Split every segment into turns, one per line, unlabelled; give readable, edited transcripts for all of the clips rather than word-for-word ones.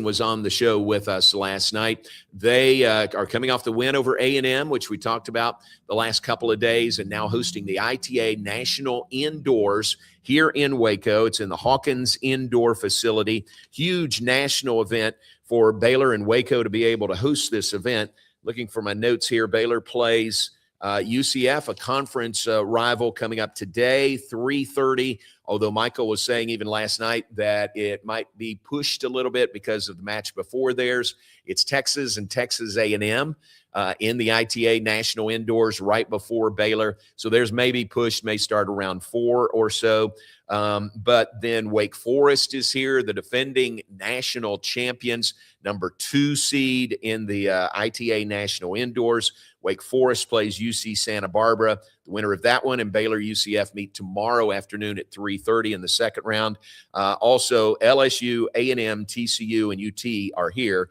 was on the show with us last night. They are coming off the win over A&M, which we talked about the last couple of days, and now hosting the ITA National Indoors here in Waco. It's in the Hawkins Indoor Facility. Huge national event for Baylor and Waco to be able to host this event. Looking for my notes here. Baylor plays UCF, a conference rival, coming up today, 3:30. Although Michael was saying even last night that it might be pushed a little bit because of the match before theirs. It's Texas and Texas A&M in the ITA National Indoors right before Baylor. So there's maybe pushed, may start around 4 or so. But then Wake Forest is here, the defending national champions, number 2 seed in the ITA National Indoors. Wake Forest plays UC Santa Barbara. The winner of that one and Baylor UCF meet tomorrow afternoon at 3:30 in the second round. Also, LSU, A&M, TCU, and UT are here.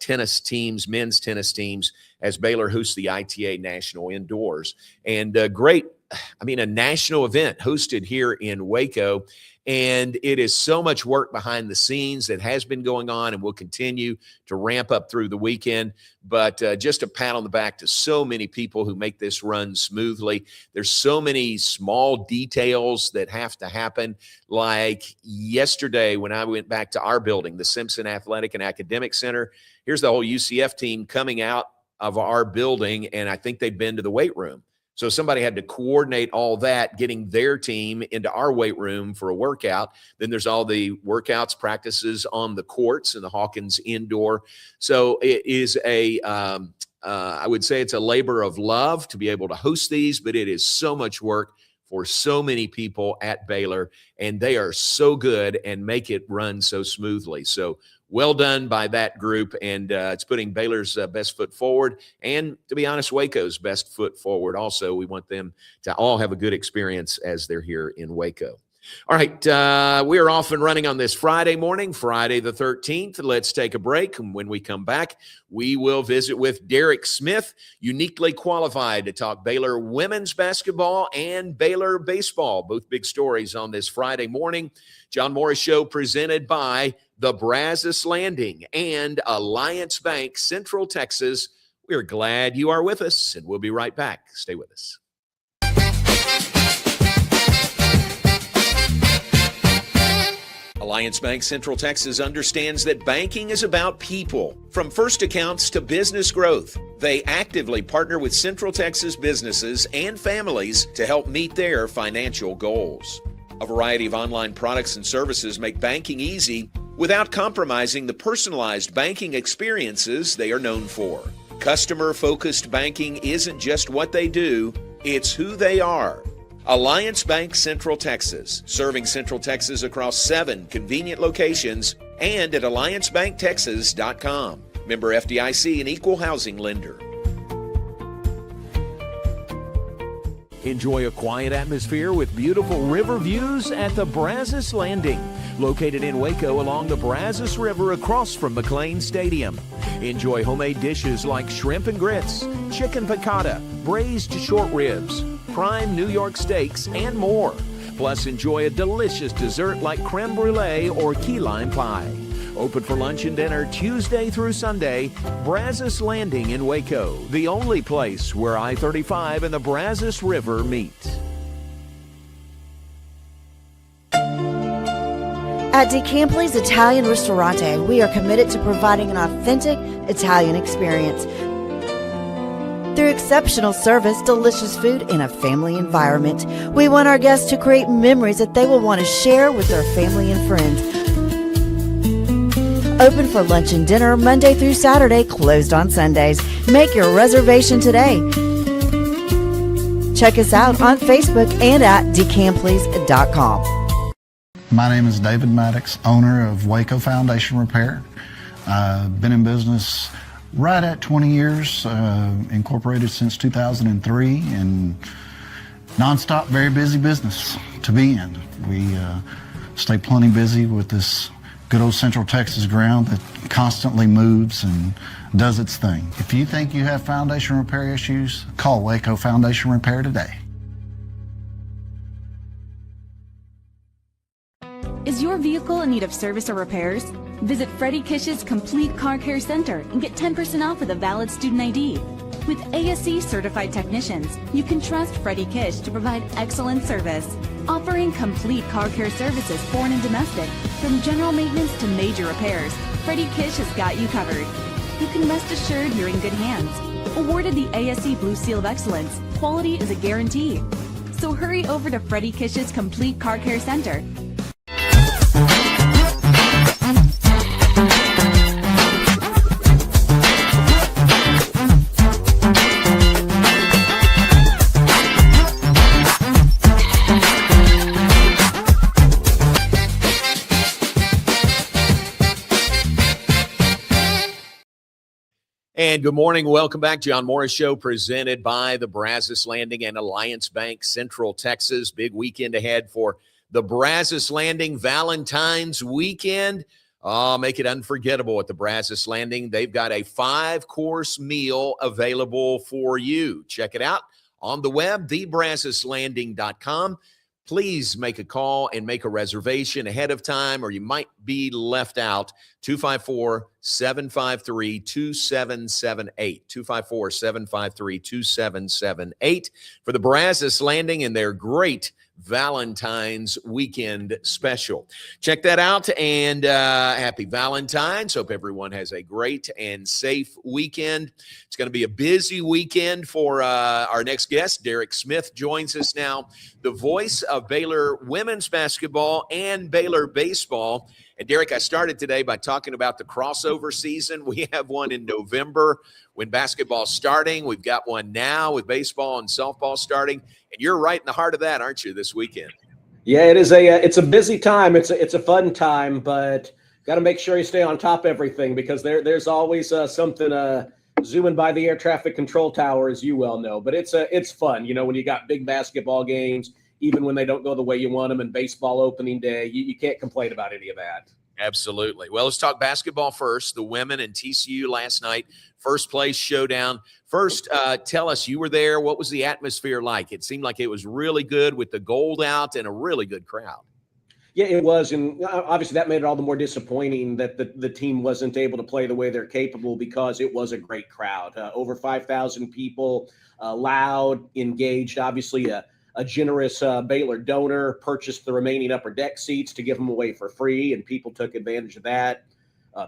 Tennis teams, men's tennis teams, as Baylor hosts the ITA National Indoors. And a national event hosted here in Waco. And it is so much work behind the scenes that has been going on and will continue to ramp up through the weekend. But just a pat on the back to so many people who make this run smoothly. There's so many small details that have to happen. Like yesterday when I went back to our building, the Simpson Athletic and Academic Center, here's the whole UCF team coming out of our building, and I think they'd been to the weight room. So somebody had to coordinate all that, getting their team into our weight room for a workout. Then there's all the workouts, practices on the courts in the Hawkins Indoor. So it is I would say it's a labor of love to be able to host these, but it is so much work for so many people at Baylor, and they are so good and make it run so smoothly. So well done by that group, and it's putting Baylor's best foot forward, and to be honest, Waco's best foot forward also. We want them to all have a good experience as they're here in Waco. All right, we are off and running on this Friday morning, Friday the 13th. Let's take a break, and when we come back, we will visit with Derek Smith, uniquely qualified to talk Baylor women's basketball and Baylor baseball, both big stories on this Friday morning. John Morris Show presented by the Brazos Landing and Alliance Bank, Central Texas. We're glad you are with us, and we'll be right back. Stay with us. Alliance Bank Central Texas understands that banking is about people. From first accounts to business growth, they actively partner with Central Texas businesses and families to help meet their financial goals. A variety of online products and services make banking easy without compromising the personalized banking experiences they are known for. Customer-focused banking isn't just what they do, it's who they are. Alliance Bank Central Texas, serving Central Texas across 7 convenient locations and at alliancebanktexas.com. Member FDIC, an equal housing lender. Enjoy a quiet atmosphere with beautiful river views at the Brazos Landing, located in Waco along the Brazos River across from McLean Stadium. Enjoy homemade dishes like shrimp and grits, chicken piccata, braised short ribs, prime New York steaks, and more. Plus, enjoy a delicious dessert like creme brulee or key lime pie. Open for lunch and dinner Tuesday through Sunday. Brazos Landing in Waco, the only place where I-35 and the Brazos River meet.
At DeCampli's Italian Ristorante, we are committed to providing an authentic Italian experience. Through exceptional service, delicious food, and a family environment, we want our guests to create memories that they will want to share with their family and friends. Open for lunch and dinner Monday through Saturday, closed on Sundays. Make your reservation today. Check us out on Facebook and at decampleys.com.
My name is David Maddox, owner of Waco Foundation Repair. I've been in business right at 20 years, incorporated since 2003, and nonstop, very busy business to be in. We stay plenty busy with this good old Central Texas ground that constantly moves and does its thing. If you think you have foundation repair issues, call Waco Foundation Repair today.
Is your vehicle in need of service or repairs? Visit Freddie Kish's Complete Car Care Center and get 10% off with a valid student ID. With ASE certified technicians, you can trust Freddie Kish to provide excellent service. Offering complete car care services foreign and domestic, from general maintenance to major repairs, Freddie Kish has got you covered. You can rest assured you're in good hands. Awarded the ASE Blue Seal of Excellence, quality is a guarantee. So hurry over to Freddie Kish's Complete Car Care Center.
And good morning. Welcome back. John Morris Show presented by the Brazos Landing and Alliance Bank, Central Texas. Big weekend ahead for the Brazos Landing Valentine's weekend. Make it unforgettable at the Brazos Landing. They've got a 5-course meal available for you. Check it out on the web, thebrazoslanding.com. Please make a call and make a reservation ahead of time, or you might be left out. 254-753-2778. 254-753-2778 for the Brazos Landing and their great Valentine's weekend special. Check that out, and happy Valentine's. Hope everyone has a great and safe weekend. It's going to be a busy weekend for our next guest. Derek Smith joins us now, the voice of Baylor women's basketball and Baylor baseball. And Derek, I started today by talking about the crossover season. We have one in November when basketball's starting. We've got one now with baseball and softball starting. And you're right in the heart of that, aren't you, this weekend?
Yeah, it is it's a busy time. It's a fun time, but got to make sure you stay on top of everything, because there's always something zooming by the air traffic control tower, as you well know. But it's fun, when you got big basketball games, even when they don't go the way you want them, and baseball opening day, you can't complain about any of that.
Absolutely. Well, let's talk basketball first. The women and TCU last night, first place showdown. First, tell us, you were there. What was the atmosphere like? It seemed like it was really good with the gold out and a really good crowd.
Yeah, it was. And obviously that made it all the more disappointing that the team wasn't able to play the way they're capable, because it was a great crowd. Over 5,000 people, loud, engaged. Obviously, a generous Baylor donor purchased the remaining upper deck seats to give them away for free, and people took advantage of that.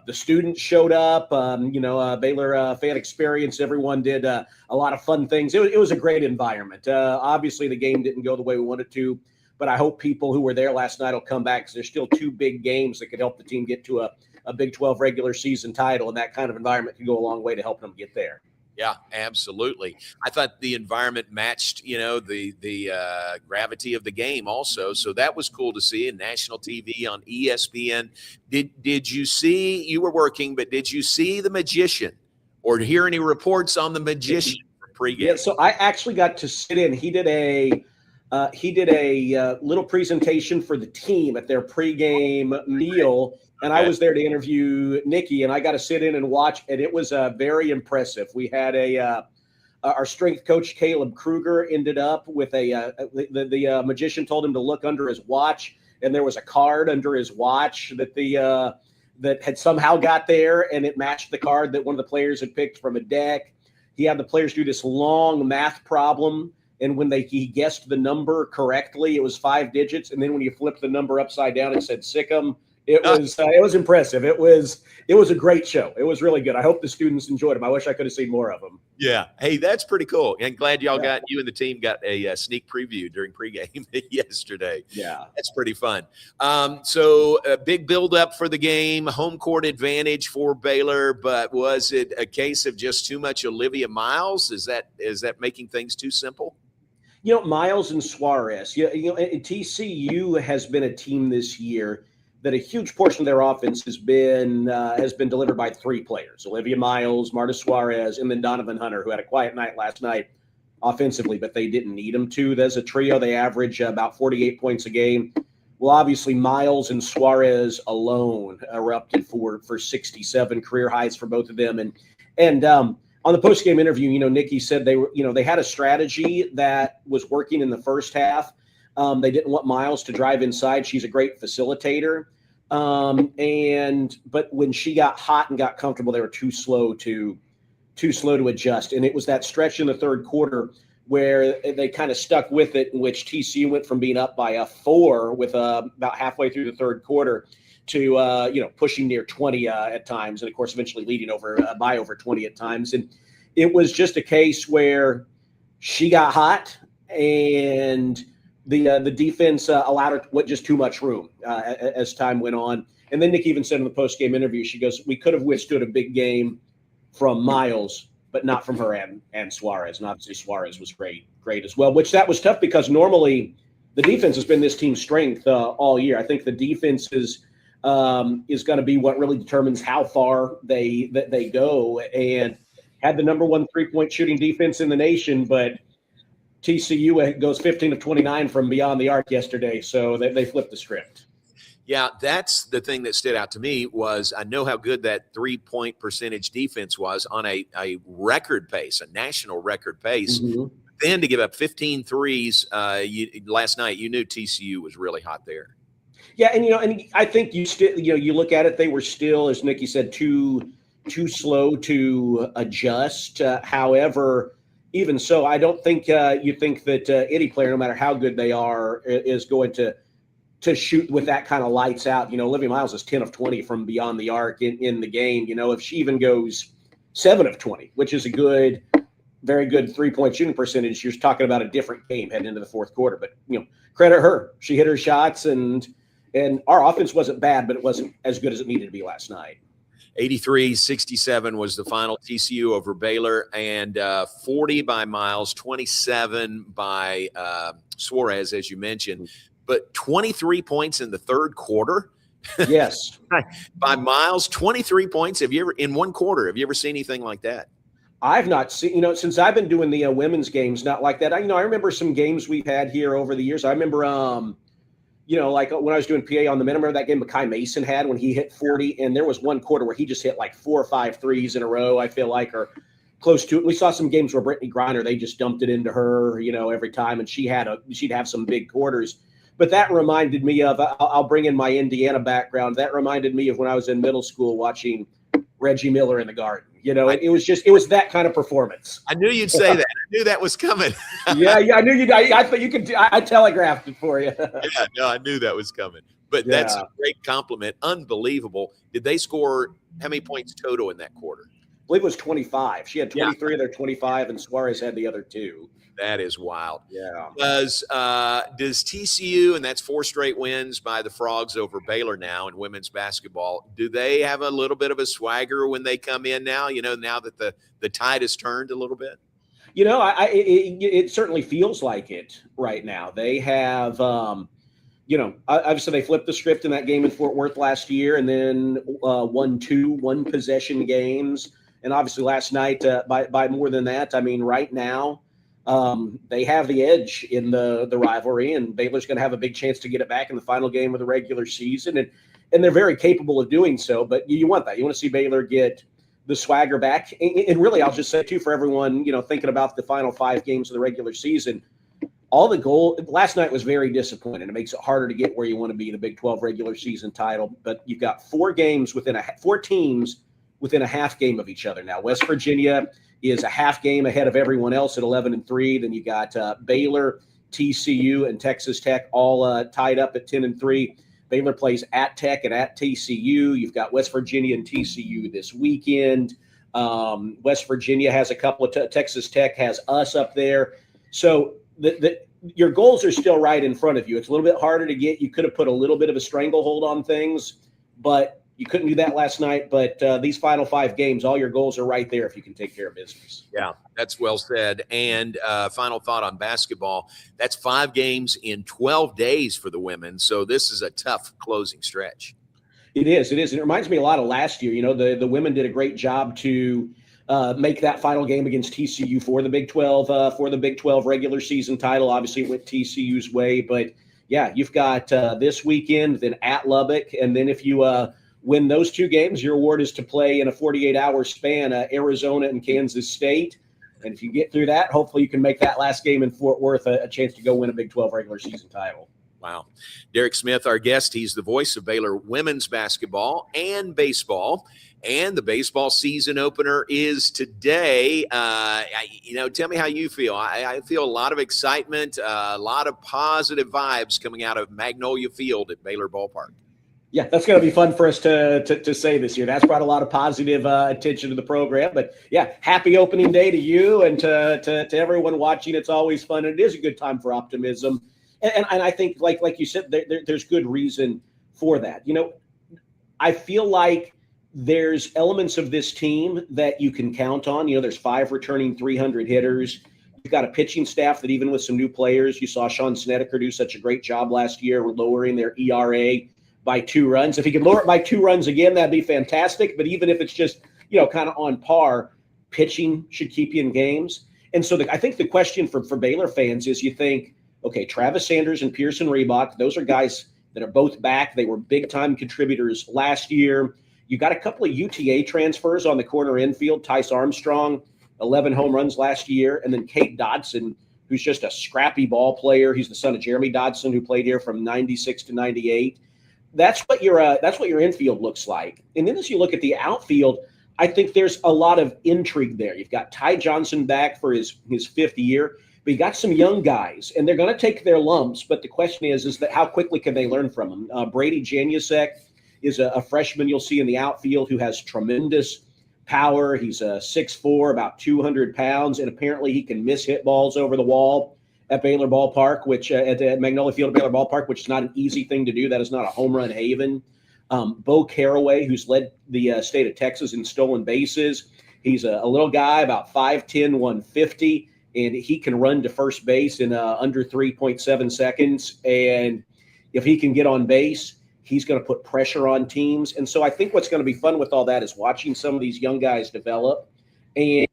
The students showed up, Baylor fan experience. Everyone did a lot of fun things. It was a great environment. Obviously, the game didn't go the way we wanted to, but I hope people who were there last night will come back, because there's still 2 big games that could help the team get to a Big 12 regular season title, and that kind of environment can go a long way to help them get there.
Yeah, absolutely. I thought the environment matched, the gravity of the game also. So that was cool to see in national TV on ESPN. Did you see, you were working, but did you see the magician or hear any reports on the magician from pregame?
Yeah, so I actually got to sit in. He did a little presentation for the team at their pregame meal. And I was there to interview Nikki, and I got to sit in and watch, and it was very impressive. We had our strength coach, Caleb Kruger, ended up with the magician told him to look under his watch, and there was a card under his watch that had somehow got there, and it matched the card that one of the players had picked from a deck. He had the players do this long math problem, and when he guessed the number correctly, it was 5 digits, and then when you flipped the number upside down, it said Sikkim. It was impressive. It was a great show. It was really good. I hope the students enjoyed them. I wish I could have seen more of them.
Yeah. Hey, that's pretty cool. And glad you and the team got a sneak preview during pregame yesterday.
Yeah.
That's pretty fun. So a big build-up for the game, home court advantage for Baylor, but was it a case of just too much Olivia Miles? Is that making things too simple?
Miles and Suarez. TCU has been a team this year that a huge portion of their offense has been delivered by 3 players: Olivia Miles, Marta Suarez, and then Donovan Hunter, who had a quiet night last night offensively, but they didn't need him to. As a trio, they average about 48 points a game. Well, obviously, Miles and Suarez alone erupted for 67 career highs for both of them. And on the postgame interview, Nikki said they had a strategy that was working in the first half. They didn't want Miles to drive inside. She's a great facilitator. But when she got hot and got comfortable, they were too slow to adjust. And it was that stretch in the third quarter where they kind of stuck with it, in which TCU went from being up by a 4 with about halfway through the third quarter to pushing near 20 at times, and of course eventually leading by over 20 at times. And it was just a case where she got hot, and the defense allowed her just too much room as time went on. And then Nick even said in the post-game interview, she goes, "We could have withstood a big game from Miles, but not from her and Suarez." And obviously Suarez was great as well, which that was tough because normally the defense has been this team's strength all year. I think the defense is going to be what really determines how far they go, and had the number one three-point shooting defense in the nation, but TCU goes 15 of 29 from beyond the arc yesterday, so they flipped the script.
Yeah, that's the thing that stood out to me was I know how good that three-point percentage defense was on a record pace, a national record pace. Mm-hmm. Then to give up 15 threes last night, you knew TCU was really hot there.
Yeah, and I think you still you look at it, they were still, as Nikki said, too slow to adjust. However, even so, I don't think you think that any player, no matter how good they are, is going to shoot with that kind of lights out. Olivia Miles is 10 of 20 from beyond the arc in the game. If she even goes 7 of 20, which is a very good three-point shooting percentage, you're talking about a different game heading into the fourth quarter. But, credit her. She hit her shots, and our offense wasn't bad, but it wasn't as good as it needed to be last night.
83-67 was the final TCU over Baylor, and 40 by Miles, 27 by Suarez, as you mentioned. But 23 points in the third quarter.
Yes.
By Miles, 23 points. In one quarter, have you ever seen anything like that?
I've not seen, since I've been doing the women's games, not like that. I remember some games we've had here over the years. I remember, like when I was doing PA on the men, I remember that game Mekhi Mason had when he hit 40, and there was one quarter where he just hit like 4 or 5 threes in a row, I feel like, or close to it. We saw some games where Brittany Griner, they just dumped it into her, every time, and she'd have some big quarters. But that reminded me of, I'll bring in my Indiana background. That reminded me of when I was in middle school watching Reggie Miller in the Garden. It was that kind of performance.
I knew you'd say that. I knew that was coming.
Yeah, I knew you'd. I thought you could. I telegraphed it for you.
Yeah, no, I knew that was coming. But that's a great compliment. Unbelievable. Did they score how many points total in that quarter?
I believe it was 25. She had 23 of their 25, and Suarez had the other 2.
That is wild.
Yeah.
Does TCU, and that's 4 straight wins by the Frogs over Baylor now in women's basketball, do they have a little bit of a swagger when they come in now, now that the tide has turned a little bit?
It certainly feels like it right now. They have, obviously they flipped the script in that game in Fort Worth last year, and then won 2 one-possession games. And obviously last night by more than that. I mean, right now, they have the edge in the rivalry, and Baylor's going to have a big chance to get it back in the final game of the regular season, and they're very capable of doing so. But you want that. You want to see Baylor get the swagger back. And really, I'll just say too, for everyone, thinking about the final 5 games of the regular season, last night was very disappointing. It makes it harder to get where you want to be in the Big 12 regular season title. But you've got 4 teams within a half game of each other now. West Virginia is a half game ahead of everyone else at 11-3. Then you got Baylor, TCU, and Texas Tech all tied up at 10-3. Baylor plays at Tech and at TCU. You've got West Virginia and TCU this weekend. West Virginia has a couple of Texas Tech has us up there. So your goals are still right in front of you. It's a little bit harder to get. You could have put a little bit of a stranglehold on things, but you couldn't do that last night. But these final 5 games, all your goals are right there if you can take care of business.
Yeah, that's well said. And final thought on basketball, that's 5 games in 12 days for the women. So this is a tough closing stretch.
It is. And it reminds me a lot of last year. The women did a great job to make that final game against TCU for the Big 12 regular season title. Obviously, it went TCU's way. But, yeah, you've got this weekend, then at Lubbock. And then if you win those 2 games, your award is to play in a 48-hour span, Arizona and Kansas State. And if you get through that, hopefully you can make that last game in Fort Worth a chance to go win a Big 12 regular season title.
Wow. Derek Smith, our guest, he's the voice of Baylor women's basketball and baseball. And the baseball season opener is today. Tell me how you feel. I feel a lot of excitement, a lot of positive vibes coming out of Magnolia Field at Baylor Ballpark.
Yeah, that's going to be fun for us to say this year. That's brought a lot of positive attention to the program. But, yeah, happy opening day to you and to everyone watching. It's always fun, and it is a good time for optimism. And I think, like you said, there's good reason for that. I feel like there's elements of this team that you can count on. There's 5 returning 300 hitters. You've got a pitching staff that even with some new players, you saw Sean Snedeker do such a great job last year lowering their ERA by 2 runs. If he could lower it by 2 runs again, that'd be fantastic. But even if it's just, kind of on par, pitching should keep you in games. And so I think the question for Baylor fans is you think, okay, Travis Sanders and Pearson Reebok, those are guys that are both back. They were big-time contributors last year. You got a couple of UTA transfers on the corner infield. Tice Armstrong, 11 home runs last year. And then Kate Dodson, who's just a scrappy ball player. He's the son of Jeremy Dodson, who played here from 96 to 98. That's what your infield looks like. And then as you look at the outfield, I think there's a lot of intrigue there. You've got Ty Johnson back for his 5th year, but you got some young guys, and they're going to take their lumps. But the question is that how quickly can they learn from them? Brady Janusek is a freshman you'll see in the outfield who has tremendous power. He's 6'4", about 200 pounds, and apparently he can miss hit balls over the wall at Baylor Ballpark, which at Magnolia Field at Baylor Ballpark, which is not an easy thing to do. That is not a home run haven. Bo Caraway, who's led the state of Texas in stolen bases. He's a little guy, about 5'10", 150, and he can run to first base in under 3.7 seconds. And if he can get on base, he's going to put pressure on teams. And so I think what's going to be fun with all that is watching some of these young guys develop. And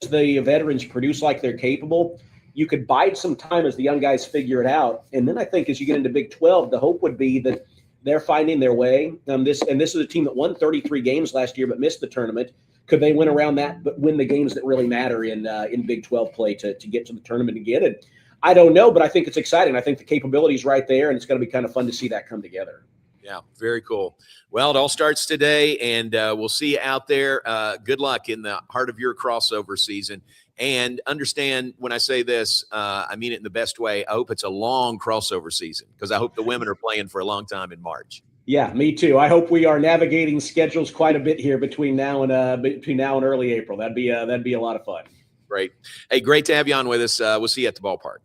as the veterans produce like they're capable, you could bide some time as the young guys figure it out. And then I think as you get into Big 12, the hope would be that they're finding their way. This is a team that won 33 games last year but missed the tournament. Could they win around that but win the games that really matter in Big 12 play to get to the tournament again? And I don't know, but I think it's exciting. I think the capability is right there, and it's going to be kind of fun to see that come together.
Yeah, very cool. Well, it all starts today, and we'll see you out there. Good luck in the heart of your crossover season. And understand when I say this, I mean it in the best way. I hope it's a long crossover season because I hope the women are playing for a long time in March.
Yeah, me too. I hope we are navigating schedules quite a bit here between now and early April. That'd be a lot of fun.
Great. Hey, great to have you on with us. We'll see you at the ballpark.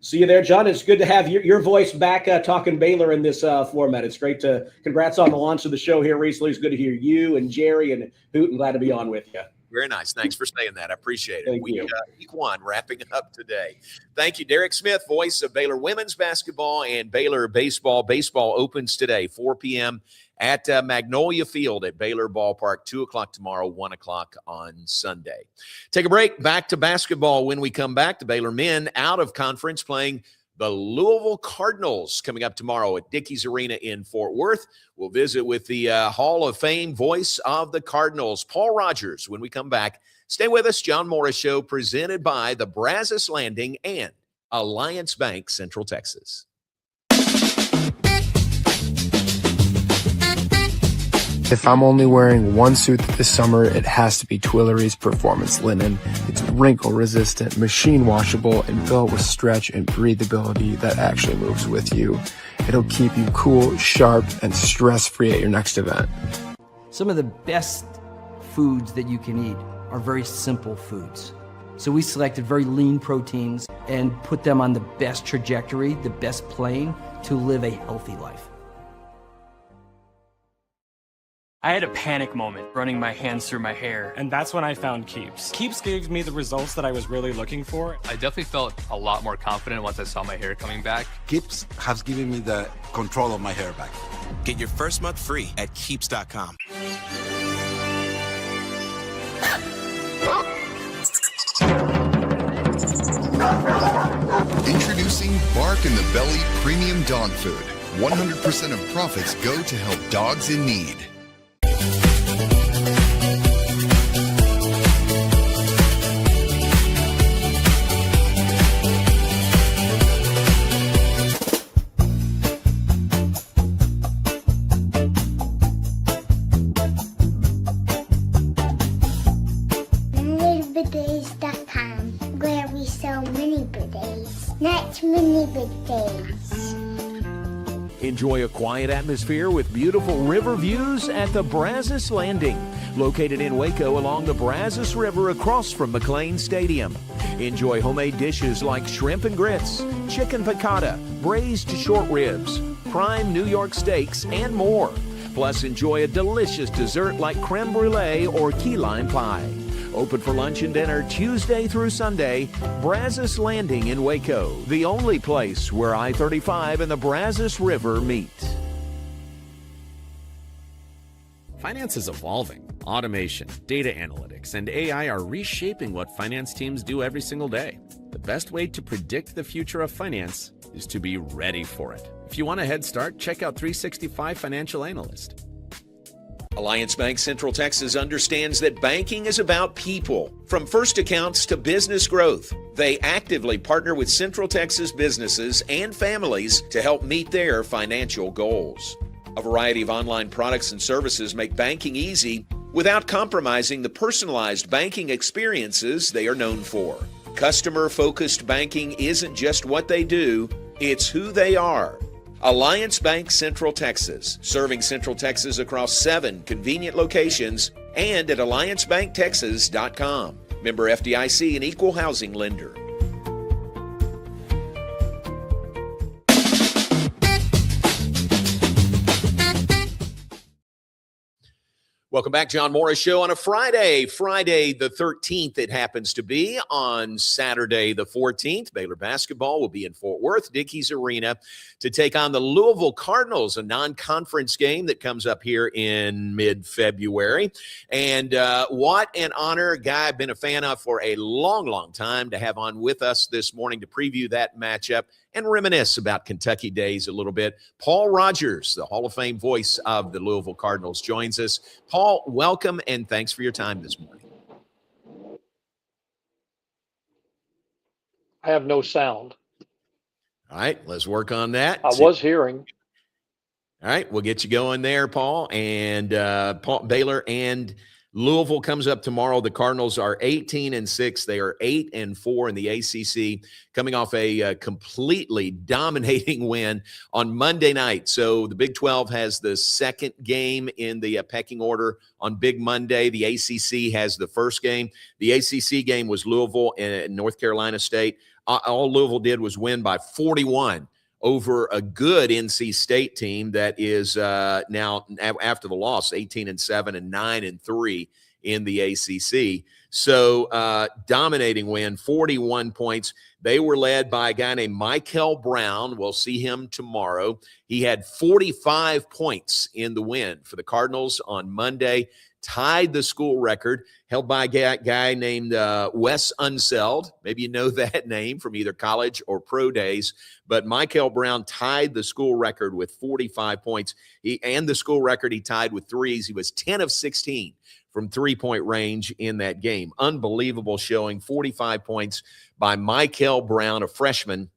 See you there, John. It's good to have your voice back talking Baylor in this format. It's great congrats on the launch of the show here recently. It's good to hear you and Jerry and Hoot, and glad to be on with you.
Very nice. Thanks for saying that. I appreciate it.
Thank you.
Week 1 wrapping up today. Thank you, Derek Smith, voice of Baylor women's basketball and Baylor baseball. Baseball opens today, 4 p.m. at Magnolia Field at Baylor Ballpark, 2 o'clock tomorrow, 1 o'clock on Sunday. Take a break. Back to basketball when we come back. The Baylor men out of conference playing the Louisville Cardinals coming up tomorrow at Dickies Arena in Fort Worth. We'll visit with the Hall of Fame voice of the Cardinals, Paul Rogers, when we come back. Stay with us. John Morris Show presented by the Brazos Landing and Alliance Bank, Central Texas.
If I'm only wearing one suit this summer, it has to be Tuileries Performance Linen. It's wrinkle resistant, machine washable, and built with stretch and breathability that actually moves with you. It'll keep you cool, sharp, and stress-free at your next event.
Some of the best foods that you can eat are very simple foods. So we selected very lean proteins and put them on the best trajectory, the best plane to live a healthy life.
I had a panic moment running my hands through my hair, and that's when I found Keeps. Keeps gave me the results that I was really looking for.
I definitely felt a lot more confident once I saw my hair coming back.
Keeps has given me the control of my hair back.
Get your first month free at Keeps.com.
Introducing Bark in the Belly Premium Dog Food. 100% of profits go to help dogs in need.
minibidets.com, where we sell mini bidets, not mini bidets.
Enjoy a quiet atmosphere with beautiful river views at the Brazos Landing, located in Waco along the Brazos River across from McLean Stadium. Enjoy homemade dishes like shrimp and grits, chicken piccata, braised short ribs, prime New York steaks, and more. Plus, enjoy a delicious dessert like creme brulee or key lime pie. Open for lunch and dinner Tuesday through Sunday. Brazos Landing in Waco, the only place where I-35 and the Brazos River meet.
Finance is evolving. Automation, data analytics, and AI are reshaping what finance teams do every single day. The best way to predict the future of finance is to be ready for it. If you want a head start, check out 365 Financial Analyst.
Alliance Bank Central Texas understands that banking is about people, from first accounts to business growth. They actively partner with Central Texas businesses and families to help meet their financial goals. A variety of online products and services make banking easy without compromising the personalized banking experiences they are known for. Customer-focused banking isn't just what they do, it's who they are. Alliance Bank Central Texas, serving Central Texas across 7 convenient locations and at alliancebanktexas.com. Member FDIC, an equal housing lender. Welcome back, John Morris Show on a Friday the 13th. It happens to be on Saturday the 14th. Baylor basketball will be in Fort Worth, Dickies Arena, to take on the Louisville Cardinals, a non-conference game that comes up here in mid-February. And what an honor, a guy I've been a fan of for a long, long time, to have on with us this morning to preview that matchup and reminisce about Kentucky days a little bit. Paul Rogers, the Hall of Fame voice of the Louisville Cardinals, joins us. Paul, welcome, and thanks for your time this morning.
I have no sound.
All right, let's work on that.
I was hearing.
All right, we'll get you going there, Paul. And Baylor and Louisville comes up tomorrow. The Cardinals are 18-6. They are 8-4 in the ACC, coming off a completely dominating win on Monday night. So the Big 12 has the second game in the pecking order on Big Monday. The ACC has the first game. The ACC game was Louisville and North Carolina State. All Louisville did was win by 41 over a good NC State team that is now, after the loss, 18-7 and 9-3 in the ACC. So dominating win, 41 points. They were led by a guy named Michael Brown. We'll see him tomorrow. He had 45 points in the win for the Cardinals on Monday, tied the school record, held by a guy named Wes Unseld. Maybe you know that name from either college or pro days. But Michael Brown tied the school record with 45 points. And the school record he tied with threes. He was 10 of 16 from three-point range in that game. Unbelievable showing, 45 points by Michael Brown, a freshman,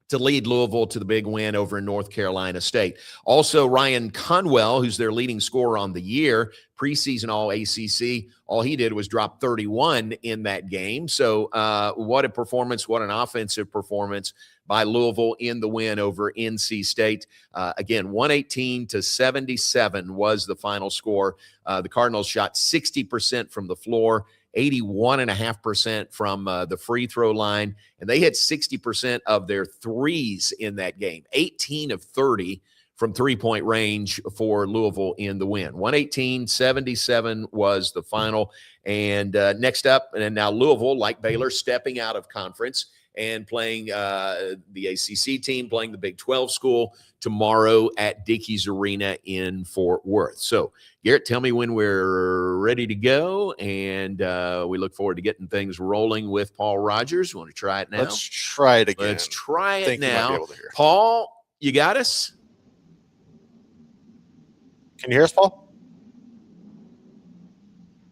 to lead Louisville to the big win over North Carolina State. Also, Ryan Conwell, who's their leading scorer on the year, preseason All-ACC, all he did was drop 31 in that game. So what a performance, what an offensive performance by Louisville in the win over NC State. Again, 118-77 was the final score. The Cardinals shot 60% from the floor, 81.5% from the free throw line, and they hit 60% of their threes in that game. 18 of 30 from three-point range for Louisville in the win. 118-77 was the final. And next up, and now Louisville, like Baylor, stepping out of conference and playing the ACC team, playing the Big 12 school tomorrow at Dickies Arena in Fort Worth. So, Garrett, tell me when we're ready to go, and we look forward to getting things rolling with Paul Rogers. You want to try it now?
Let's try it again.
Let's try it
Think you might
now.
be able to hear.
Paul, you got us?
Can you hear us, Paul?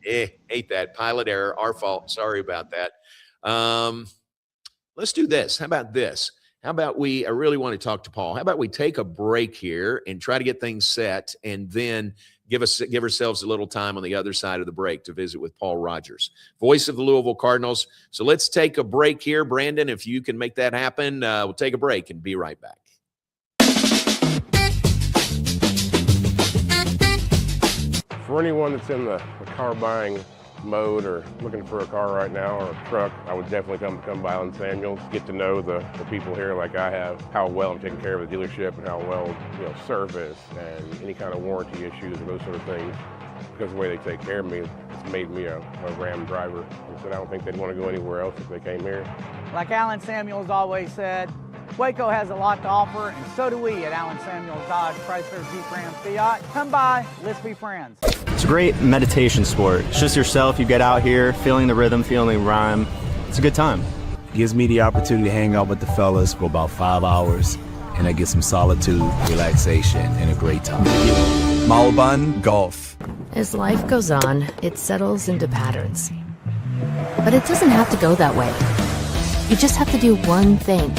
Hate that. Pilot error. Our fault. Sorry about that. Let's do this. How about this? How about I really want to talk to Paul. How about we take a break here and try to get things set and then give ourselves a little time on the other side of the break to visit with Paul Rogers, voice of the Louisville Cardinals. So let's take a break here. Brandon, if you can make that happen, we'll take a break and be right back.
For anyone that's in the car buying mode or looking for a car right now or a truck, I would definitely come by Allen Samuels, get to know the people here like I have, how well I'm taking care of the dealership and how well, service and any kind of warranty issues or those sort of things. Because of the way they take care of me, it's made me a Ram driver. And so I don't think they'd want to go anywhere else if they came here.
Like Allen Samuels always said, Waco has a lot to offer, and so do we at Allen Samuels Dodge, Chrysler, Jeep, Ram, Fiat. Come by, let's be friends.
It's a great meditation sport. It's just yourself. You get out here, feeling the rhythm, feeling the rhyme. It's a good time.
It gives me the opportunity to hang out with the fellas for about 5 hours, and I get some solitude, relaxation, and a great time. Malban Golf.
As life goes on, it settles into patterns. But it doesn't have to go that way. You just have to do one thing.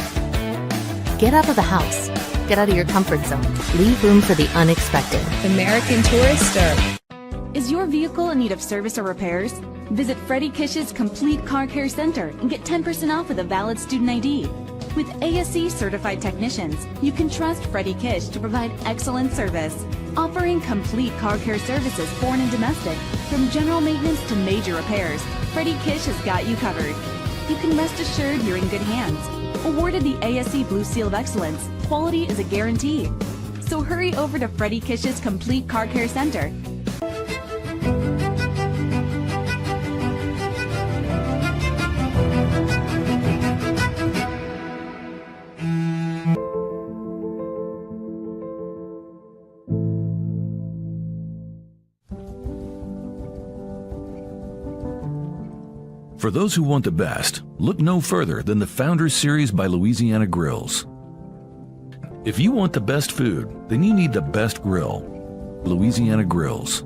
Get out of the house. Get out of your comfort zone. Leave room for the unexpected.
American Tourister. Is your vehicle in need of service or repairs? Visit Freddie Kish's Complete Car Care Center and get 10% off with a valid student ID. With ASE certified technicians, you can trust Freddie Kish to provide excellent service. Offering complete car care services foreign and domestic, from general maintenance to major repairs, Freddie Kish has got you covered. You can rest assured you're in good hands. Awarded the ASE Blue Seal of Excellence, quality is a guarantee. So hurry over to Freddie Kish's Complete Car Care Center.
For those who want the best, look no further than the Founders Series by Louisiana Grills. If you want the best food, then you need the best grill. Louisiana Grills.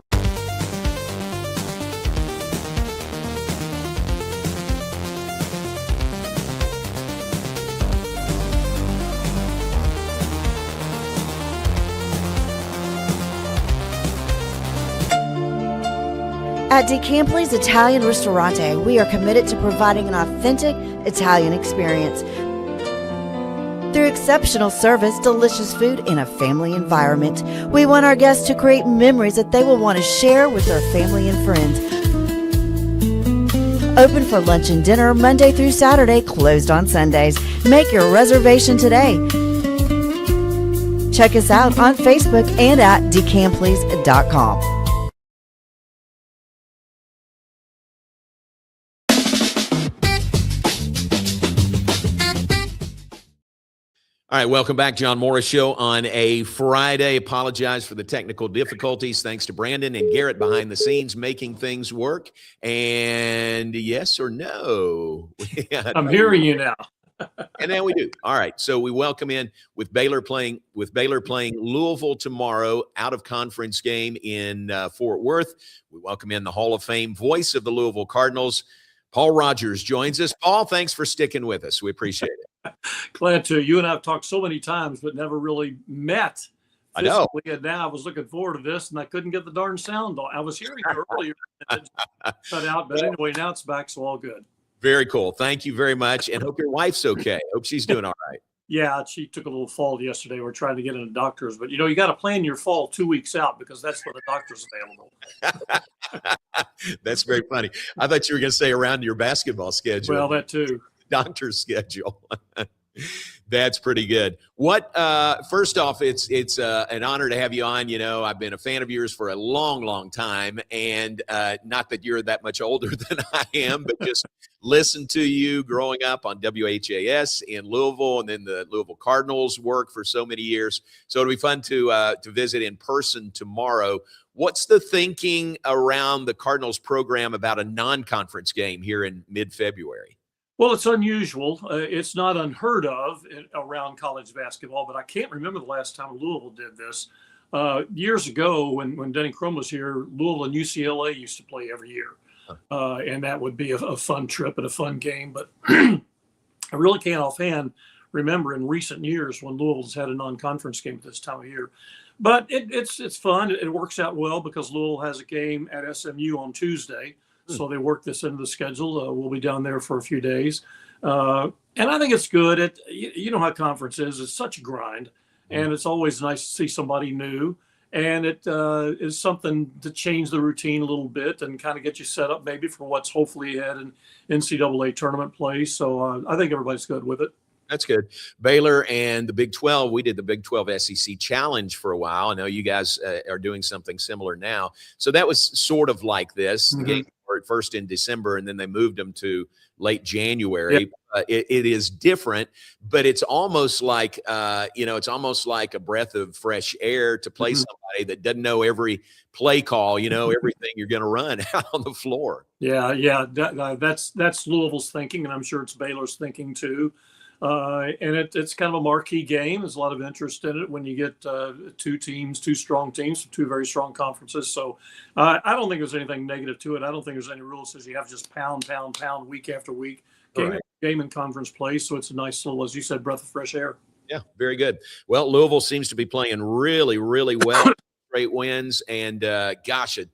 At DeCampli's Italian Ristorante, we are committed to providing an authentic Italian experience. Through exceptional service, delicious food, and a family environment, we want our guests to create memories that they will want to share with their family and friends. Open for lunch and dinner Monday through Saturday, closed on Sundays. Make your reservation today. Check us out on Facebook and at decamplis.com.
All right, welcome back. John Morris Show on a Friday. Apologize for the technical difficulties. Thanks to Brandon and Garrett behind the scenes making things work. And yes or no?
I'm hearing you now.
And then we do. All right, so we welcome in with Baylor playing Louisville tomorrow, out of conference game in Fort Worth. We welcome in the Hall of Fame voice of the Louisville Cardinals. Paul Rogers joins us. Paul, thanks for sticking with us. We appreciate it.
Glad to. You and I have talked so many times, but never really met physically.
I know.
And now I was looking forward to this, and I couldn't get the darn sound on. I was hearing you earlier. Cut out, but anyway, now it's back, so all good.
Very cool. Thank you very much, and hope your wife's okay. Hope she's doing all right.
Yeah, she took a little fall yesterday. We're trying to get into doctors, but you got to plan your fall 2 weeks out because that's when the doctor's available.
That's very funny. I thought you were going to say around your basketball schedule.
Well, that too.
Doctor's schedule. That's pretty good. First off, it's an honor to have you on. I've been a fan of yours for a long, long time, and not that you're that much older than I am, but just listen to you growing up on WHAS in Louisville, and then the Louisville Cardinals work for so many years. So it'll be fun to visit in person tomorrow. What's the thinking around the Cardinals program about a non-conference game here in mid-February?
Well, it's unusual. It's not unheard of around college basketball, but I can't remember the last time Louisville did this. Years ago, when Denny Crum was here, Louisville and UCLA used to play every year. And that would be a fun trip and a fun game. But I really can't offhand remember in recent years when Louisville's had a non-conference game at this time of year. But it's fun. It works out well because Louisville has a game at SMU on Tuesday. So they work this into the schedule. We'll be down there for a few days. And I think it's good. You know how conference is. It's such a grind. And it's always nice to see somebody new. And it is something to change the routine a little bit and kind of get you set up maybe for what's hopefully ahead in NCAA tournament play. So I think everybody's good with it.
That's good. Baylor and the Big 12, we did the Big 12 SEC Challenge for a while. I know you guys are doing something similar now. So that was sort of like this. The games were at first in December, and then they moved them to late January. Yep. It is different, but it's almost like, it's almost like a breath of fresh air to play somebody that doesn't know every play call, everything you're going to run out on the floor.
Yeah. That's Louisville's thinking, and I'm sure it's Baylor's thinking too. And it's kind of a marquee game. There's a lot of interest in it when you get two strong teams from two very strong conferences. So I don't think there's anything negative to it. I don't think there's any rule that says you have to just pound week after week, game and conference play. So it's a nice little, as you said, breath of fresh air.
Yeah, very good. Well, Louisville seems to be playing really, really well. Great wins and, a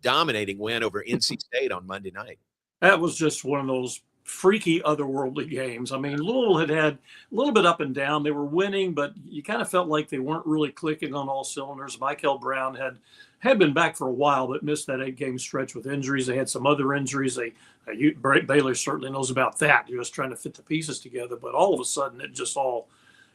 dominating win over NC State on Monday night.
That was just one of those freaky otherworldly games. I mean, Louisville had a little bit up and down. They were winning, but you kind of felt like they weren't really clicking on all cylinders. Michael Brown had been back for a while, but missed that 8-game stretch with injuries. They had some other injuries. Baylor certainly knows about that. He was trying to fit the pieces together, but all of a sudden it just all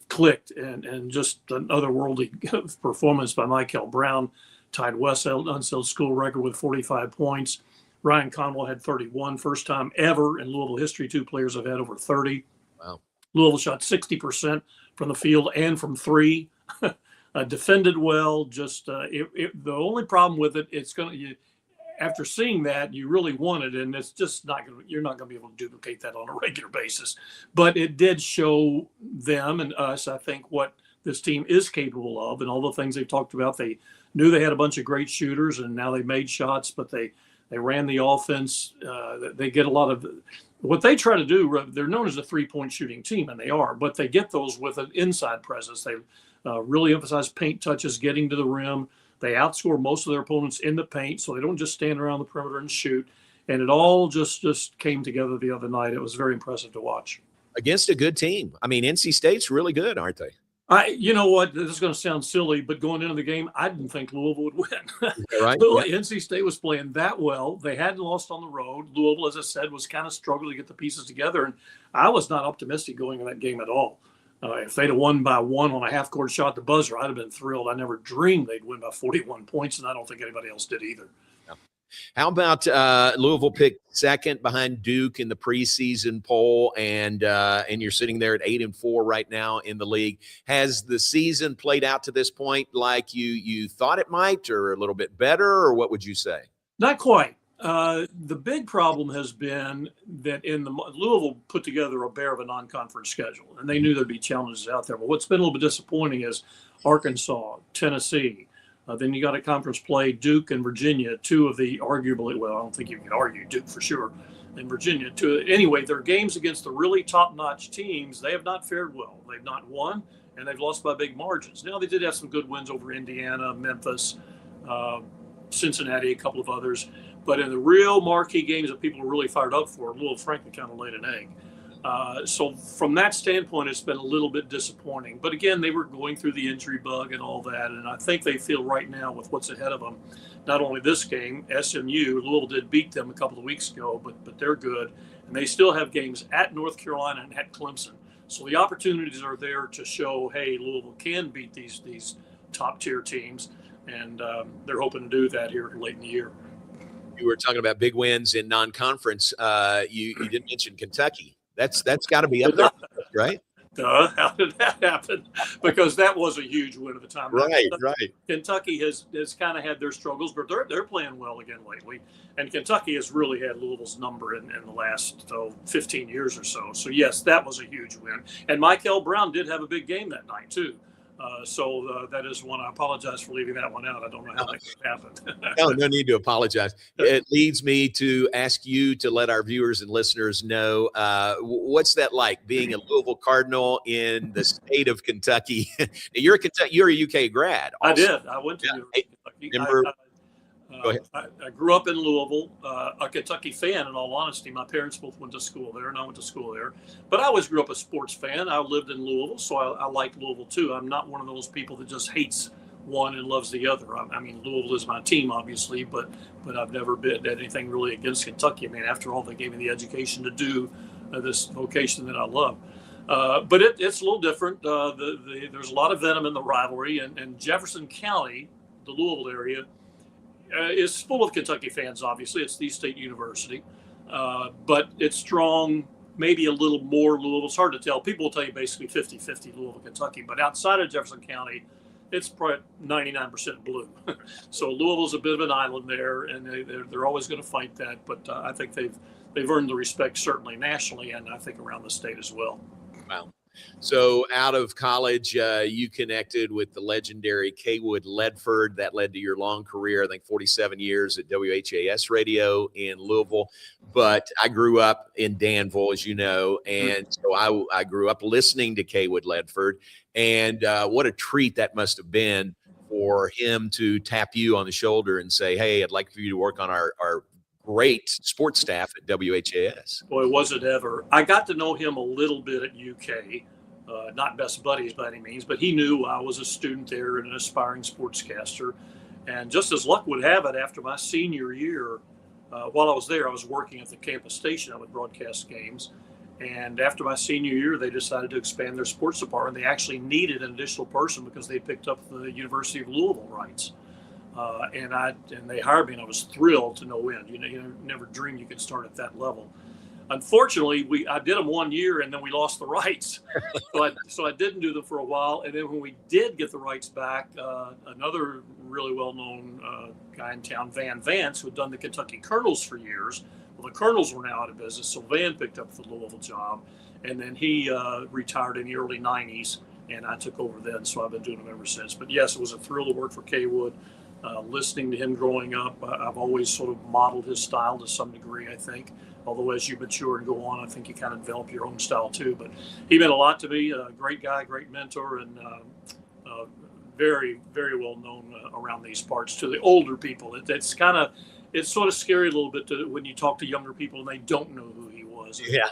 clicked, and just an otherworldly performance by Michael Brown tied West Unseld school record with 45 points. Ryan Conwell had 31, first time ever in Louisville history. Two players have had over 30.
Wow.
Louisville shot 60% from the field and from three. Defended well. Just the only problem with it, after seeing that, you really want it, and it's just you're not going to be able to duplicate that on a regular basis. But it did show them and us, I think, what this team is capable of, and all the things they've talked about. They knew they had a bunch of great shooters, and now they made shots, but they ran the offense. They get a lot of what they try to do. They're known as a three-point shooting team, and they are, but they get those with an inside presence. They really emphasize paint touches, getting to the rim. They outscore most of their opponents in the paint, so they don't just stand around the perimeter and shoot. And it all just came together the other night. It was very impressive to watch. Against a good team. I mean, NC State's really good, aren't they? You know what? This is going to sound silly, but going into the game, I didn't think Louisville would win. Right? Yeah. NC State was playing that well. They hadn't lost on the road. Louisville, as I said, was kind of struggling to get the pieces together, and I was not optimistic going in that game at all. If they'd have won by one on a half-court shot at the buzzer, I'd have been thrilled. I never dreamed they'd win by 41 points, and I don't think anybody else did either. Yeah. How about Louisville picked second behind Duke in the preseason poll, and you're sitting there at 8-4 right now in the league. Has the season played out to this point like you thought it might, or a little bit better, or what would you say? Not quite. The big problem has been that Louisville put together a bear of a non-conference schedule, and they knew there'd be challenges out there. But what's been a little bit disappointing is Arkansas, Tennessee. Then you got a conference play, Duke and Virginia, two of the arguably, well, I don't think you can argue Duke for sure, and Virginia. Anyway, their games against the really top-notch teams, they have not fared well. They've not won, and they've lost by big margins. Now, they did have some good wins over Indiana, Memphis, Cincinnati, a couple of others. But in the real marquee games that people are really fired up for, Louisville, frankly, kind of laid an egg. So from that standpoint, it's been a little bit disappointing. But again, they were going through the injury bug and all that. And I think they feel right now with what's ahead of them, not only this game, SMU, Louisville did beat them a couple of weeks ago, but they're good. And they still have games at North Carolina and at Clemson. So the opportunities are there to show, hey, Louisville can beat these top-tier teams. And they're hoping to do that here late in the year. You were talking about big wins in non-conference. You didn't mention Kentucky. That's got to be up there, right? How did that happen? Because that was a huge win at the time. Right. Kentucky has kind of had their struggles, but they're playing well again lately. And Kentucky has really had Louisville's number in the last 15 years or so. So, yes, that was a huge win. And Michael Brown did have a big game that night, too. So that is one. I apologize for leaving that one out. I don't know how that could have happened.
No need to apologize. It leads me to ask you to let our viewers and listeners know what's that like being a Louisville Cardinal in the state of Kentucky. You're a UK grad. Also.
I did. I went to Kentucky.
Go ahead.
I grew up in Louisville, a Kentucky fan, in all honesty. My parents both went to school there, and I went to school there. But I always grew up a sports fan. I lived in Louisville, so I like Louisville too. I'm not one of those people that just hates one and loves the other. I mean, Louisville is my team, obviously, but I've never been anything really against Kentucky. I mean, after all, they gave me the education to do this vocation that I love. But it's a little different. There's a lot of venom in the rivalry, and Jefferson County, the Louisville area, is full of Kentucky fans, obviously. It's the State University. But it's strong, maybe a little more Louisville. It's hard to tell. People will tell you basically 50-50 Louisville, Kentucky. But outside of Jefferson County, it's probably 99% blue. So Louisville's a bit of an island there, and they're always going to fight that. But I think they've earned the respect, certainly nationally, and I think around the state as well.
Wow. So out of college, you connected with the legendary Kaywood Ledford. That led to your long career, I think 47 years at WHAS Radio in Louisville. But I grew up in Danville, as you know, and so I grew up listening to Kaywood Ledford. And what a treat that must have been for him to tap you on the shoulder and say, hey, I'd like for you to work on our great sports staff at WHAS.
Boy, was it ever. I got to know him a little bit at UK, not best buddies by any means, but he knew I was a student there and an aspiring sportscaster. And just as luck would have it, after my senior year, while I was there, I was working at the campus station. I would broadcast games. And after my senior year, they decided to expand their sports department. They actually needed an additional person because they picked up the University of Louisville rights. And they hired me, and I was thrilled to no end. You never dreamed you could start at that level. Unfortunately, I did them 1 year, and then we lost the rights. So I didn't do them for a while. And then when we did get the rights back, another really well-known guy in town, Van Vance, who had done the Kentucky Colonels for years. Well, the Colonels were now out of business, so Van picked up the Louisville job. And then he retired in the early 90s, and I took over then. So I've been doing them ever since. But, yes, it was a thrill to work for Kaywood. Listening to him growing up, I've always sort of modeled his style to some degree, I think. Although as you mature and go on, I think you kind of develop your own style too. But he meant a lot to me. A great guy, great mentor, and very, very well known around these parts to the older people. It's sort of scary a little bit when you talk to younger people and they don't know who he was.
Yeah.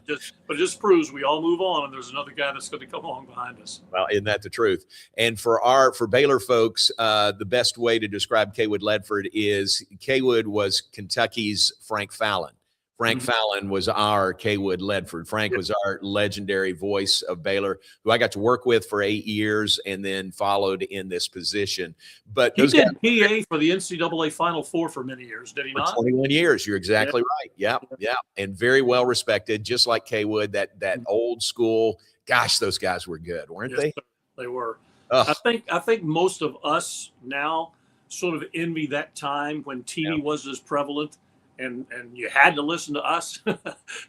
But it just proves we all move on, and there's another guy that's going to come along behind us.
Well, isn't that the truth? And for Baylor folks, the best way to describe Kaywood Ledford is Kaywood was Kentucky's Frank Fallon. Frank Fallon was our Kaywood Ledford. Frank was our legendary voice of Baylor, who I got to work with for 8 years and then followed in this position. But
he did PA for the NCAA Final Four for many years, did he not?
21 years. You're exactly right. Yeah. And very well respected, just like Kaywood, that old school. Gosh, those guys were good, weren't they?
Sir, they were. I think most of us now sort of envy that time when TV wasn't as prevalent. And you had to listen to us.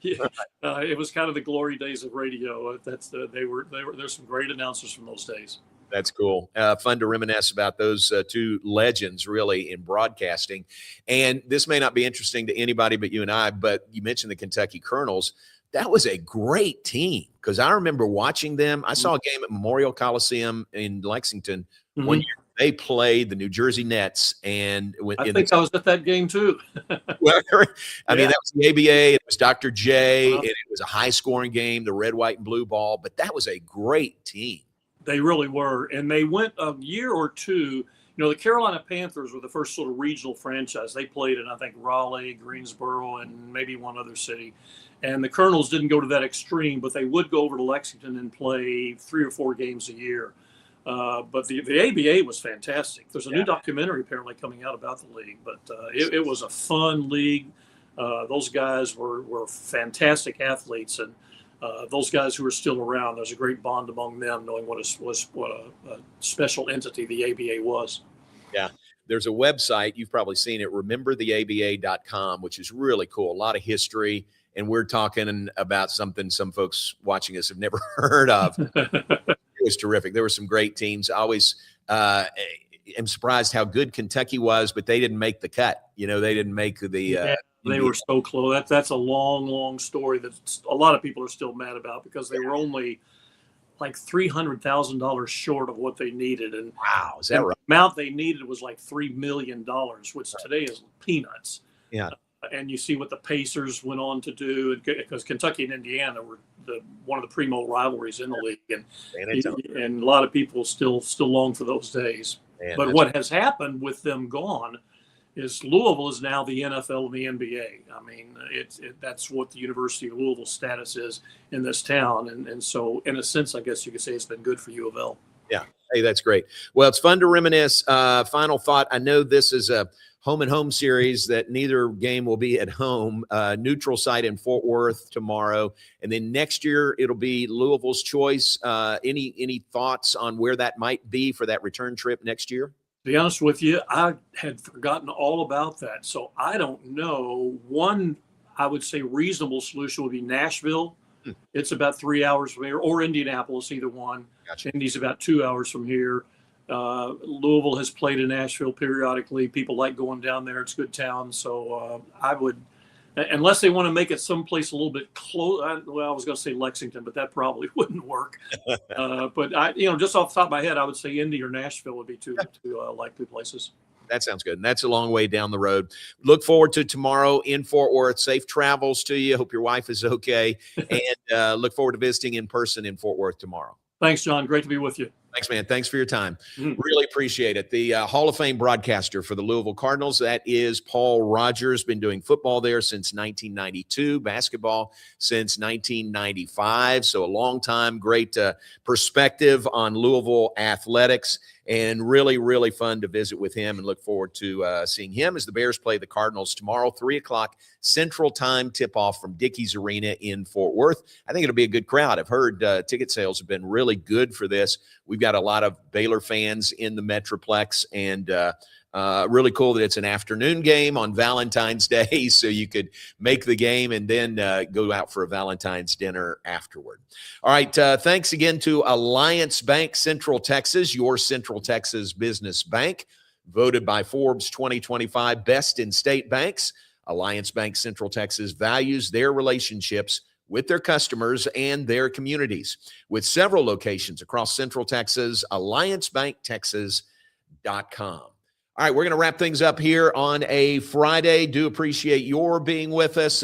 It was kind of the glory days of radio. There's some great announcers from those days.
That's cool. Fun to reminisce about those two legends, really, in broadcasting. And this may not be interesting to anybody but you and I, but you mentioned the Kentucky Colonels. That was a great team because I remember watching them. I saw a game at Memorial Coliseum in Lexington one year. They played the New Jersey Nets, and
I think I was at that game too.
Well, I mean, that was the ABA. It was Dr. J, and it was a high-scoring game, the red, white, and blue ball. But that was a great team.
They really were, and they went a year or two. The Carolina Panthers were the first sort of regional franchise. They played in, I think, Raleigh, Greensboro, and maybe one other city. And the Colonels didn't go to that extreme, but they would go over to Lexington and play 3 or 4 games a year. But the ABA was fantastic. There's a new documentary apparently coming out about the league, but it was a fun league. Those guys were fantastic athletes, and those guys who are still around, there's a great bond among them, knowing what a special entity the ABA was.
Yeah. There's a website, you've probably seen it, remembertheaba.com, which is really cool. A lot of history, and we're talking about something some folks watching us have never heard of. It was terrific. There were some great teams. I always am surprised how good Kentucky was, but they didn't make the cut. They didn't make the
they were so close. That's a long story that a lot of people are still mad about because they were only like $300,000 short of what they needed. And
wow, is that right?
The amount they needed was like $3 million, which today is peanuts.
Yeah.
And you see what the Pacers went on to do, because Kentucky and Indiana were one of the primo rivalries in the league, and a lot of people still long for those days.
Man,
but what has happened with them gone is Louisville is now the NFL and the NBA. I mean, that's what the University of Louisville status is in this town, and so in a sense, I guess you could say it's been good for U of L.
Yeah. Hey, that's great. Well, it's fun to reminisce. Final thought. I know this is a home and home series that neither game will be at home. Neutral site in Fort Worth tomorrow, and then next year it'll be Louisville's choice. Any thoughts on where that might be for that return trip next year?
To be honest with you, I had forgotten all about that, so I don't know. One, I would say reasonable solution would be Nashville. It's about 3 hours from here, or Indianapolis, either one.
Gotcha.
Indy's about 2 hours from here. Louisville has played in Nashville periodically. People like going down there. It's a good town. So I would, unless they want to make it someplace a little bit close. Well, I was going to say Lexington, but that probably wouldn't work. But just off the top of my head, I would say Indy or Nashville would be two likely places.
That sounds good. And that's a long way down the road. Look forward to tomorrow in Fort Worth. Safe travels to you. Hope your wife is okay. And look forward to visiting in person in Fort Worth tomorrow.
Thanks, John. Great to be with you.
Thanks, man. Thanks for your time. Really appreciate it. The Hall of Fame broadcaster for the Louisville Cardinals, that is Paul Rogers. Been doing football there since 1992, basketball since 1995. So a long time, great perspective on Louisville athletics, and really, really fun to visit with him, and look forward to seeing him as the Bears play the Cardinals tomorrow, 3:00 Central Time tip-off from Dickies Arena in Fort Worth. I think it'll be a good crowd. I've heard ticket sales have been really good for this. We've got a lot of Baylor fans in the Metroplex, and really cool that it's an afternoon game on Valentine's Day, so you could make the game and then go out for a Valentine's dinner afterward. All right, thanks again to Alliance Bank Central Texas, your Central Texas business bank, voted by Forbes 2025 Best in State Banks. Alliance Bank Central Texas values their relationships with their customers and their communities. With several locations across Central Texas, alliancebanktexas.com. All right, we're going to wrap things up here on a Friday. Do appreciate your being with us.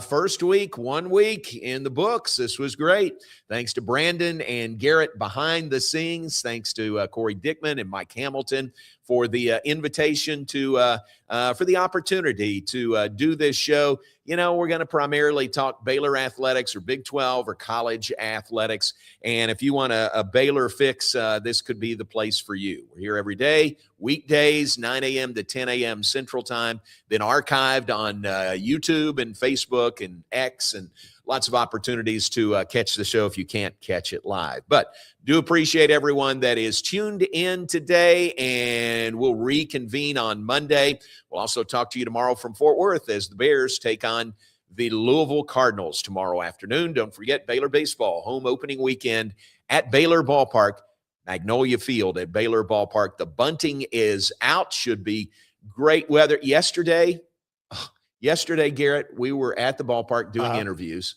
First week, 1 week in the books. This was great. Thanks to Brandon and Garrett behind the scenes. Thanks to Corey Dickman and Mike Hamilton for the invitation for the opportunity to do this show. We're going to primarily talk Baylor athletics or Big 12 or college athletics. And if you want a Baylor fix, this could be the place for you. We're here every day, weekdays, 9 a.m. to 10 a.m. Central Time, been archived on YouTube and Facebook and X, and lots of opportunities to catch the show if you can't catch it live. But do appreciate everyone that is tuned in today, and we'll reconvene on Monday. We'll also talk to you tomorrow from Fort Worth as the Bears take on the Louisville Cardinals tomorrow afternoon. Don't forget Baylor baseball, home opening weekend at Baylor Ballpark, Magnolia Field at Baylor Ballpark. The bunting is out. Should be great weather. Yesterday, Garrett, we were at the ballpark doing interviews,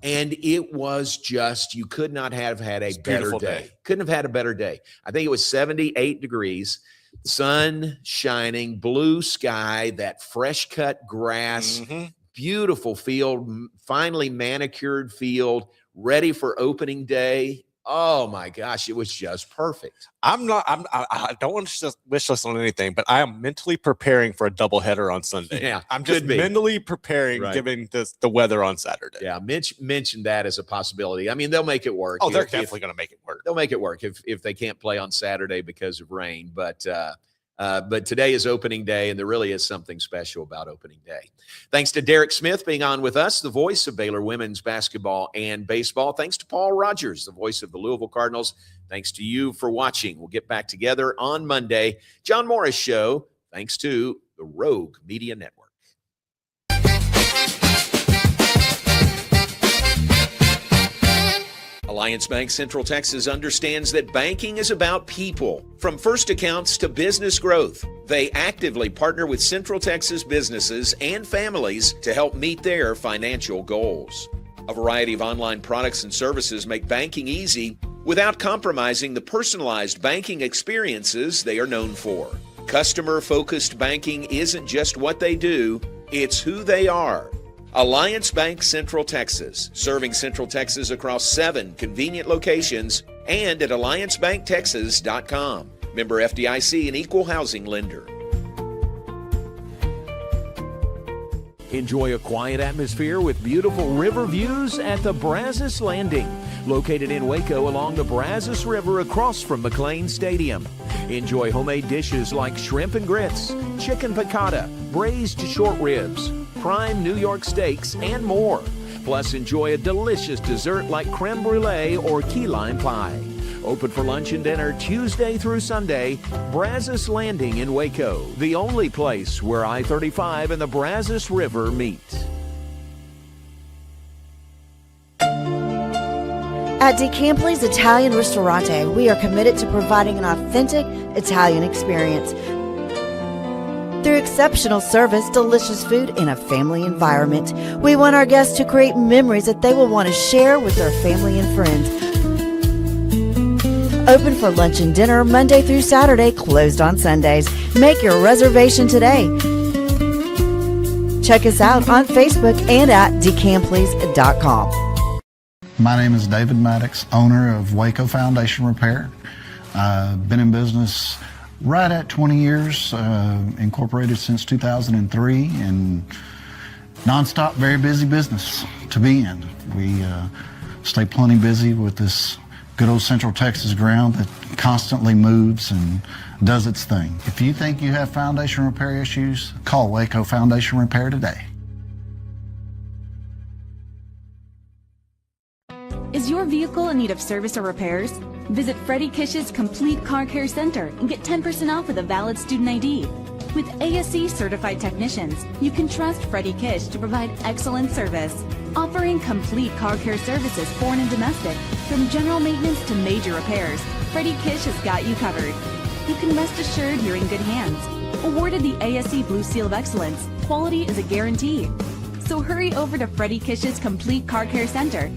and it was just, you could not have had a better day. Couldn't have had a better day. I think it was 78 degrees, sun shining, blue sky, that fresh cut grass, beautiful field, finally manicured field, ready for opening day. Oh my gosh, it was just perfect.
I don't want to just wish list on anything, but I am mentally preparing for a doubleheader on Sunday.
Yeah,
I'm just mentally preparing, given the weather on Saturday.
Yeah, Mitch mentioned that as a possibility. I mean, they'll make it work.
Oh, they're definitely going to make it work.
They'll make it work if they can't play on Saturday because of rain. But today is opening day, and there really is something special about opening day. Thanks to Derek Smith being on with us, the voice of Baylor women's basketball and baseball. Thanks to Paul Rogers, the voice of the Louisville Cardinals. Thanks to you for watching. We'll get back together on Monday. John Morris Show, thanks to the Rogue Media Network. Alliance Bank Central Texas understands that banking is about people, from first accounts to business growth. They actively partner with Central Texas businesses and families to help meet their financial goals. A variety of online products and services make banking easy without compromising the personalized banking experiences they are known for. Customer-focused banking isn't just what they do, it's who they are. Alliance Bank Central Texas, serving Central Texas across 7 convenient locations and at alliancebanktexas.com. Member FDIC, an equal housing lender.
Enjoy a quiet atmosphere with beautiful river views at the Brazos Landing, located in Waco along the Brazos River across from McLean Stadium. Enjoy homemade dishes like shrimp and grits, chicken piccata, braised short ribs, prime New York steaks, and more. Plus, enjoy a delicious dessert like creme brulee or key lime pie. Open for lunch and dinner Tuesday through Sunday. Brazos Landing in Waco, the only place where I-35 and the Brazos River meet.
At DeCampli's Italian Ristorante, we are committed to providing an authentic Italian experience. Through exceptional service, delicious food, and a family environment, we want our guests to create memories that they will want to share with their family and friends. Open for lunch and dinner Monday through Saturday, closed on Sundays. Make your reservation today. Check us out on Facebook and at decamplies.com.
My name is David Maddox, owner of Waco Foundation Repair. I've been in business right at 20 years, incorporated since 2003, and nonstop, very busy business to be in. We stay plenty busy with this good old Central Texas ground that constantly moves and does its thing. If you think you have foundation repair issues, call Waco Foundation Repair today.
Is your vehicle in need of service or repairs? Visit Freddie Kish's Complete Car Care Center and get 10% off with a valid student ID. With ASE certified technicians, you can trust Freddie Kish to provide excellent service. Offering complete car care services foreign and domestic, from general maintenance to major repairs, Freddie Kish has got you covered. You can rest assured you're in good hands. Awarded the ASE Blue Seal of Excellence, quality is a guarantee. So hurry over to Freddie Kish's Complete Car Care Center